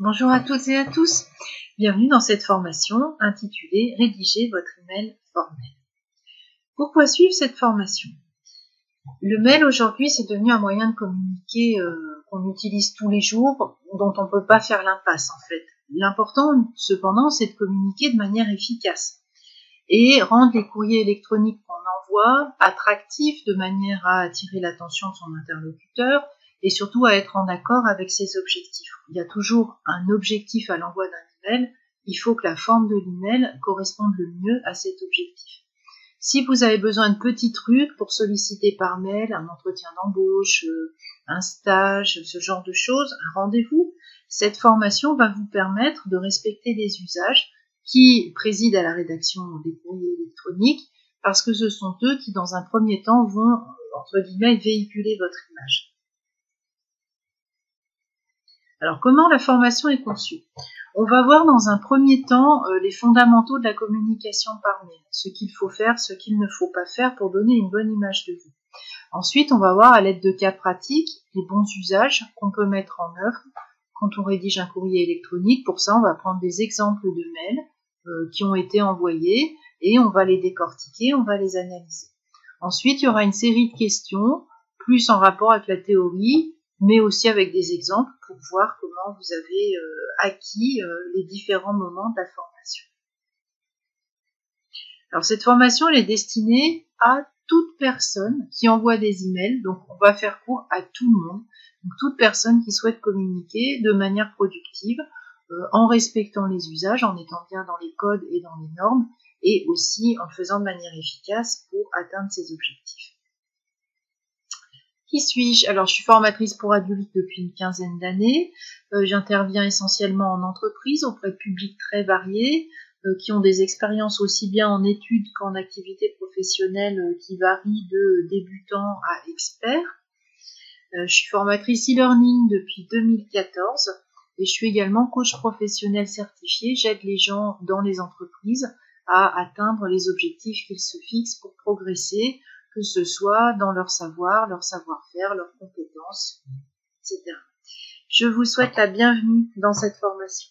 Bonjour à toutes et à tous, bienvenue dans cette formation intitulée « Rédiger votre email formel ». Pourquoi suivre cette formation? Le mail aujourd'hui c'est devenu un moyen de communiquer qu'on utilise tous les jours, dont on ne peut pas faire l'impasse en fait. L'important cependant c'est de communiquer de manière efficace et rendre les courriers électroniques qu'on envoie attractifs de manière à attirer l'attention de son interlocuteur et surtout à être en accord avec ses objectifs. Il y a toujours un objectif à l'envoi d'un email, il faut que la forme de l'email corresponde le mieux à cet objectif. Si vous avez besoin de petits trucs pour solliciter par mail un entretien d'embauche, un stage, ce genre de choses, un rendez-vous, cette formation va vous permettre de respecter les usages qui président à la rédaction des courriers électroniques, parce que ce sont eux qui, dans un premier temps, vont, entre guillemets, véhiculer votre image. Alors, comment la formation est conçue? On va voir dans un premier temps les fondamentaux de la communication par mail, ce qu'il faut faire, ce qu'il ne faut pas faire pour donner une bonne image de vous. Ensuite, on va voir à l'aide de cas pratiques les bons usages qu'on peut mettre en œuvre quand on rédige un courrier électronique. Pour ça, on va prendre des exemples de mails qui ont été envoyés et on va les décortiquer, on va les analyser. Ensuite, il y aura une série de questions, plus en rapport avec la théorie, mais aussi avec des exemples pour voir comment vous avez acquis les différents moments de la formation. Alors cette formation, elle est destinée à toute personne qui envoie des emails, donc on va faire court à tout le monde, donc toute personne qui souhaite communiquer de manière productive, en respectant les usages, en étant bien dans les codes et dans les normes, et aussi en le faisant de manière efficace pour atteindre ses objectifs. Qui suis-je? Alors, je suis formatrice pour adultes depuis une quinzaine d'années. J'interviens essentiellement en entreprise auprès de publics très variés, qui ont des expériences aussi bien en études qu'en activités professionnelles qui varient de débutants à experts. Je suis formatrice e-learning depuis 2014 et je suis également coach professionnel certifié. J'aide les gens dans les entreprises à atteindre les objectifs qu'ils se fixent pour progresser, que ce soit dans leur savoir, leur savoir-faire, leurs compétences, etc. Je vous souhaite la bienvenue dans cette formation.